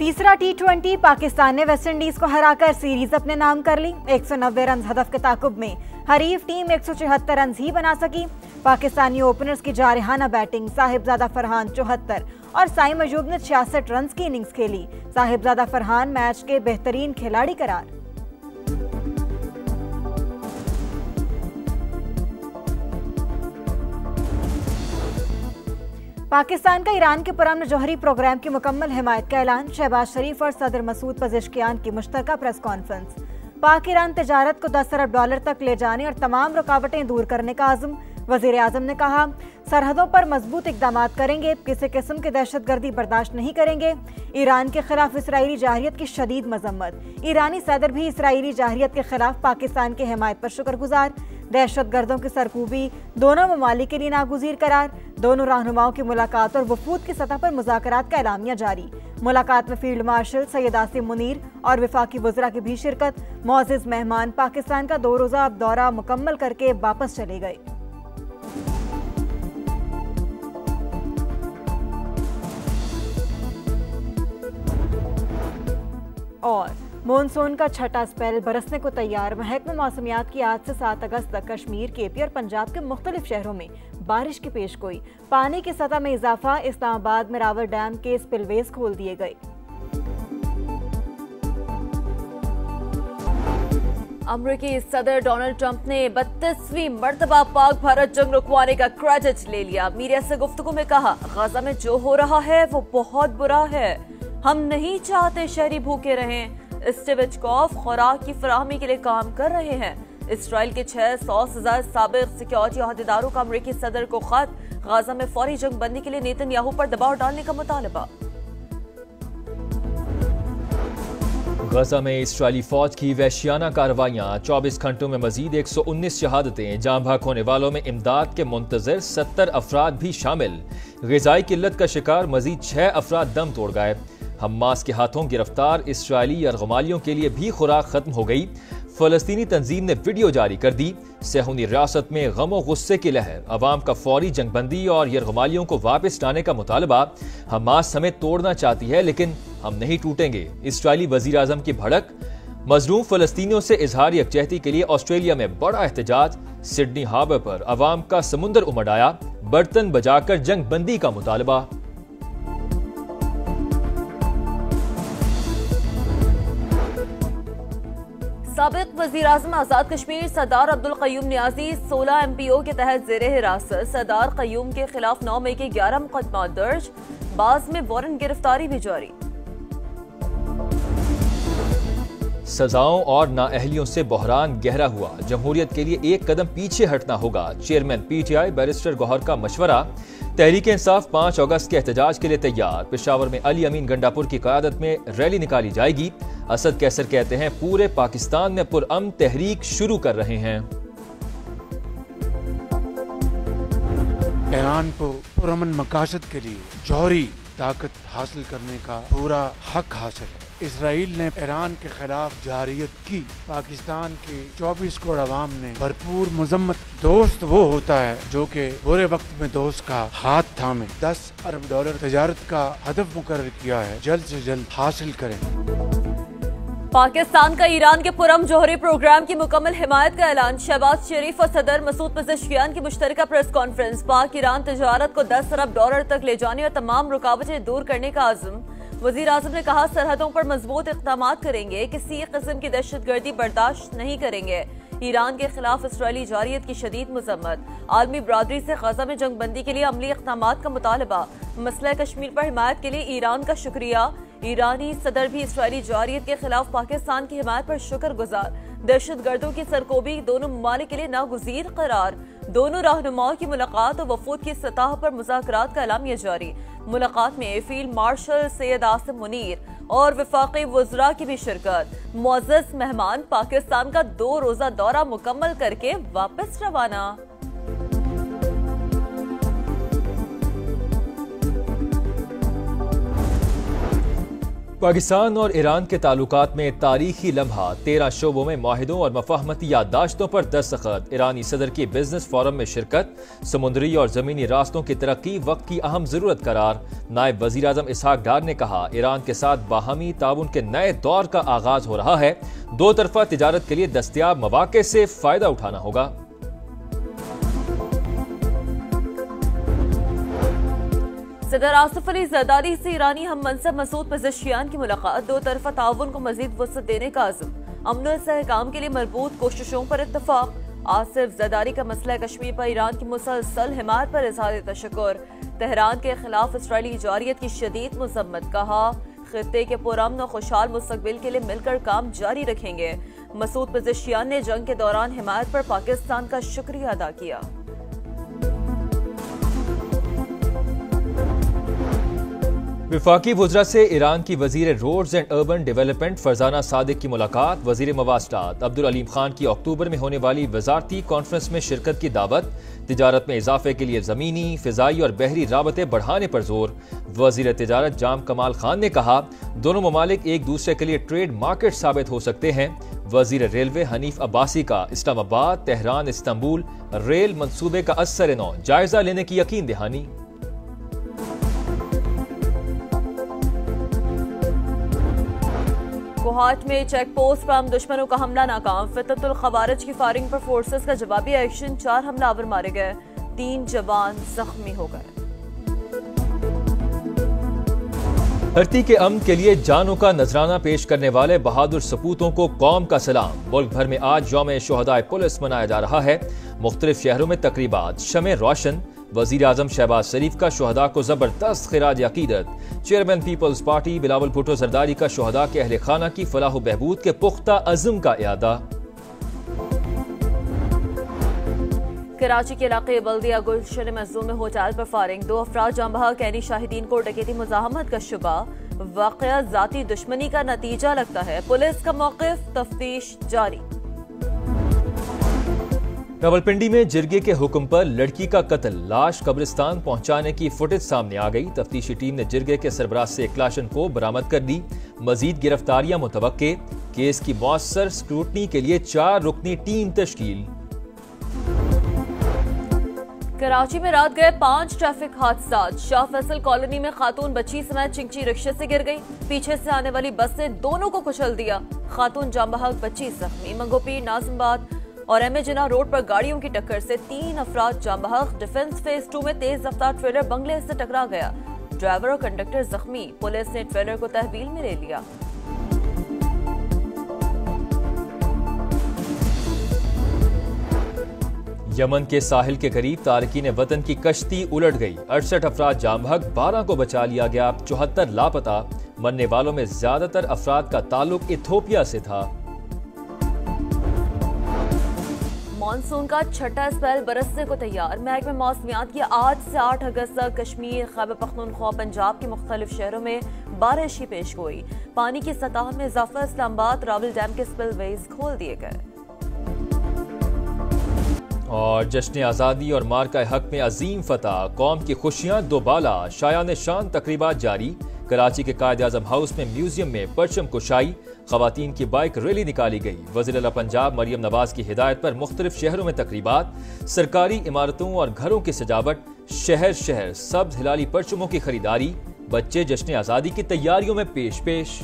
तीसरा T20 पाकिस्तान ने West Indies को हराकर सीरीज अपने नाम कर ली। 190 रन हदफ के ताकुब में हरीफ टीम 174 रन ही बना सकी। पाकिस्तानी ओपनर्स की जारहाना बैटिंग, साहिबजादा फरहान 74 और साइम अयूब ने 66 रन की इनिंग्स खेली। साहिबजादा फरहान मैच के बेहतरीन खिलाड़ी करार। पाकिस्तान का ईरान के पुरअमन जौहरी प्रोग्राम की मुकम्मल हिमायत का ऐलान। शहबाज शरीफ और सदर मसूद पज़ेश्कियान की मुश्तरका प्रेस कॉन्फ्रेंस। पाक ईरान तजारत को 10 अरब डॉलर तक ले जाने और तमाम रुकावटें दूर करने का आज़म। वज़ीर आज़म ने कहा, सरहदों पर मजबूत इक़दामात करेंगे, किसी किस्म की दहशतगर्दी बर्दाश्त नहीं करेंगे। ईरान के खिलाफ इसराइली जाहिरियत की शदीद मजम्मत। ईरानी सदर भी इसराइली जाहिरियत के खिलाफ पाकिस्तान की हिमायत पर शुक्रगुजार। दहशतगर्दों की सरकूबी दोनों ममालिक के लिए नागुज़ीर करार। दोनों रहनुमाओं की मुलाकात और वफूद की सतह पर मुज़ाकरात का एलामिया जारी। मुलाकात में फील्ड मार्शल सैयद आसिम मुनीर और वफाकी वज़रा की भी शिरकत। मुअज़्ज़िज़ मेहमान पाकिस्तान का 2 रोज़ा दौरा मुकम्मल करके वापस चले गए। और मॉनसून का छठा स्पेल बरसने को तैयार। महकमा मौसमियात की आज से 7 अगस्त तक कश्मीर, केपी और पंजाब के मुख्तलिफ शहरों में बारिश की पेशगोई। पानी की सतह में इजाफा। इस्लामाबाद में रावल डैम के स्पिलवेज खोल दिए गए। अमरीकी सदर डोनाल्ड ट्रंप ने 32वीं मर्तबा पाक भारत जंग रुकवाने का क्रेडिट ले लिया। मीडिया से गुफ्तगू में कहा, गजा में जो हो रहा है वो बहुत बुरा है। हम नहीं चाहते शहरी भूखे रहें। स्टिविचकॉफ खुराक की फराहमी के लिए काम कर रहे हैं। इसराइल के 600 से ज्यादा साबिक सिक्योरिटी अहदेदारों का अमरीकी सदर को खत। गाजा में फौरी जंग बंदी के लिए नेतन्याहू पर दबाव डालने का मुतालबा। गजा में इसराइली फौज की वहशियाना कार्रवाइयां। 24 घंटों में मजीद 119 शहादतें। जान भाग होने वालों में इमदाद के मुंतजर 70 अफराद भी शामिल। ग़िज़ाई किल्लत का शिकार मजीद 6 अफराद दम तोड़ गए। हमास के हाथों गिरफ्तार इसराइली यरगमालियों के लिए भी खुराक खत्म हो गई। फलस्तीनी तंजीम ने वीडियो जारी कर दी। सहूनी रियासत में गम और गुस्से की लहर। अवाम का फौरी जंगबंदी और यरगमालियों को वापस लाने का मुतालबा। हमास हमें तोड़ना चाहती है लेकिन हम नहीं टूटेंगे। इसराइली वजीर आजम की भड़क। मजलूम फलस्तीनियों से इजहार यकजहती के लिए ऑस्ट्रेलिया में बड़ा एहतजाज। सिडनी हार्बर पर अवाम का समुंदर उमड़ आया। बर्तन बजाकर जंगबंदी का मुतालबा। साबिक वजीर आज़म आजाद कश्मीर सरदार अब्दुल क़य्यूम नियाज़ी 16 MPO के तहत ज़ेरे हिरासत। सरदार क़य्यूम के खिलाफ 9 मई के 11 मुकदमा दर्ज। बाज़ में वारंट गिरफ्तारी भी जारी। सजाओं और नाअहलियों से बहरान गहरा हुआ। जमहूरियत के लिए एक कदम पीछे हटना होगा। चेयरमैन PTI बैरिस्टर गौहर का मशवरा। तहरीक इंसाफ 5 अगस्त के एहतजाज के लिए तैयार। पेशावर में अली अमीन गंडापुर की क़यादत में रैली निकाली जाएगी। असद कैसर कहते हैं, पूरे पाकिस्तान में पुरअमन तहरीक शुरू कर रहे हैं। ईरान को पुरअमन मकासद के लिए जौहरी ताकत हासिल करने का पूरा हक हासिल है। इसराइल ने ईरान के खिलाफ जारियत की। पाकिस्तान के 24 करोड़ अवाम ने भरपूर मजम्मत। दोस्त वो होता है जो कि बुरे वक्त में दोस्त का हाथ थामे। 10 अरब डॉलर तजारत का हदफ मुकर्रर किया है, जल्द से जल्द हासिल करें। पाकिस्तान का ईरान के पुरअमन जौहरी प्रोग्राम की मुकम्मल हिमायत का ऐलान। शहबाज शरीफ और सदर मसूद पज़ेश्कियान की मुश्तरका प्रेस कॉन्फ्रेंस। पाक ईरान तजारत को 10 अरब डॉलर तक ले जाने और तमाम रुकावटें दूर करने का आज़म। वज़ीर आज़म ने कहा, सरहदों पर मजबूत इक़दामात करेंगे, किसी किस्म की दहशतगर्दी बर्दाश्त नहीं करेंगे। ईरान के खिलाफ इसराइली जारियत की शदीद मजम्मत। आलमी बरादरी से गजा में जंगबंदी के लिए अमली इक़दामात का मुतालबा। मसला कश्मीर पर हिमायत के लिए ईरान का शुक्रिया। ईरानी सदर भी इसराइली जारियत के खिलाफ पाकिस्तान की हिमायत पर शुक्रगुजार। दहशतगर्दों की सरकोबी दोनों ममालिक के लिए नागुज़ीर करार। दोनों रहनुमाओं की मुलाकात और वफूद की सतह पर मुज़ाकरात का एलामिया जारी। मुलाकात में फील्ड मार्शल सैयद आसिम मुनीर और वफाकी वज़रा की भी शिरकत। मुअज़्ज़िज़ मेहमान पाकिस्तान का 2 रोज़ा दौरा मुकम्मल करके वापस रवाना। पाकिस्तान और ईरान के ताल्लुकात में तारीखी लम्हा, 13 शोबों में मुआहिदों और मफाहमती याददाश्तों पर दस्तखत। ईरानी सदर की बिजनेस फोरम में शिरकत। समुद्री और जमीनी रास्तों की तरक्की वक्त की अहम जरूरत करार। नायब वजीर आजम इसहाक डार ने कहा, ईरान के साथ बाहमी ताउन के नए दौर का आगाज हो रहा है। दो तरफा तिजारत के लिए दस्तयाब मौके से फायदा उठाना होगा। सदर आसिफ अली जरदारी से ईरानी हम मनसब मसूद पज़ेश्कियान की मुलाकात। दो तरफा ताउन को मजीद वसअत देने का अज़्म। अमन और इस्तेहकाम के लिए मजबूत कोशिशों पर इत्तफाक। आसिफ जरदारी का मसला कश्मीर पर ईरान की मुसलसल हिमायत पर इज़हार तशक्कुर। तेहरान के खिलाफ इसराइली जारियत की शदीद मज़म्मत। कहा, खित्ते के पुरअमन और खुशहाल मुस्तकबिल के लिए मिलकर काम जारी रखेंगे। मसूद पज़ेश्कियान ने जंग के दौरान हिमायत पर पाकिस्तान का शुक्रिया अदा किया। विफाकी वज़रा से ईरान की वजीर roads and urban development Farzana Sadiq की मुलाकात। वजीर मवासलात अब्दुल अलीम खान की अक्टूबर में होने वाली वजारती कॉन्फ्रेंस में शिरकत की दावत। तिजारत में इजाफे के लिए जमीनी, फिजाई और बहरी राबते बढ़ाने पर जोर। वजीर तिजारत जाम कमाल खान ने कहा, दोनों ममालिक एक दूसरे के लिए ट्रेड मार्केट साबित हो सकते हैं। वजीर रेलवे हनीफ अब्बासी का इस्लामाबाद तेहरान इस्तांबुल रेल मंसूबे का असर नौ जायजा लेने की यकीन दहानी। कोहाट में चेक पोस्ट पर हम दुश्मनों का हमला नाकाम। फितरतुल खवारिज की फायरिंग पर फोर्सेस का जवाबी एक्शन। 4 हमलावर मारे गए, 3 जवान जख्मी हो गए। धरती के अमन के लिए जानों का नजराना पेश करने वाले बहादुर सपूतों को कौम का सलाम। मुल्क भर में आज यौम शुहदाए पुलिस मनाया जा रहा है। मुख्तलिफ शहरों में तकरीबात, शमे रोशन। वजीर आजम शहबाज शरीफ का शुहदा को जबरदस्त खिराज अकीदत। चेयरमैन पीपल्स पार्टी बिलावल भुट्टो जरदारी का शुहदा के अहले खाना की फलाह बहबूद के पुख्ता अज़्म का इयादा। कराची के इलाके बल्दिया गुलशन मजलूम में होटल पर फायरिंग। 2 अफराद जाँ बहक, यानी शाहिदीन को डकैती मुज़ाहमत का शुबा। वाक़या ज़ाती दुश्मनी का नतीजा लगता है। पुलिस का मौक़िफ़, तफ्तीश जारी। रावलपिंडी में जिरगे के हुक्म पर लड़की का कत्ल, लाश कब्रिस्तान पहुंचाने की फुटेज सामने आ गई। तफ्तीशी टीम ने जिरगे के सरबराह से एक क्लाशन को बरामद कर दी। मजीद गिरफ्तारियां मुतवक्के। केस की मौसर स्क्रूटनी के लिए 4 रुकनी टीम तश्कील। कराची में रात गए 5 ट्रैफिक हादसा। शाह फैसल कॉलोनी में खातून बच्ची समेत चिंची रिक्शे से गिर गई। पीछे से आने वाली बस ने दोनों को कुचल दिया। खातून जाँ बहक, बच्ची जख्मी। मंगोपीर, नाज़िमाबाद और एम ए जिना रोड पर गाड़ियों की टक्कर से 3 अफराद जाँ बहक। डिफेंस फेज 2 में तेज रफ्तार ट्रेलर बंगले से टकरा गया। ड्राइवर और कंडक्टर जख्मी। पुलिस ने ट्रेलर को तहवील में ले लिया। यमन के साहिल के करीब तारकीन वतन की कश्ती उलट गई। 68 अफराद जाँ बहक, 12 को बचा लिया गया। 74 लापता। मरने वालों में ज्यादातर अफराद का ताल्लुक इथोपिया से था। मानसून का छठा स्पेल बरसने को तैयार। महकमे मौसमियात की आज से 8 अगस्त तक कश्मीर, खैबर पख्तूनख्वा, पंजाब के मुख्तलिफ शहरों में बारिश की पेश गोई। पानी की सतह में इजाफा। इस्लामाबाद रावल डैम के स्पिलवेज खोल दिए गए। और जश्न आज़ादी और मार्का हक में अजीम फतह, कौम की खुशियां दोबाला। शायान शान तकरीबात जारी। कराची के कायद आज़म हाउस में म्यूजियम में परचम कुशाई। खवातीन की बाइक रैली निकाली गई। वज़ीर आला पंजाब मरियम नवाज की हिदायत पर मुख्तलिफ शहरों में तकरीबात। सरकारी इमारतों और घरों की सजावट। शहर शहर सब्ज हिलाली परचमों की खरीदारी। बच्चे जश्न आज़ादी की तैयारियों में पेश पेश।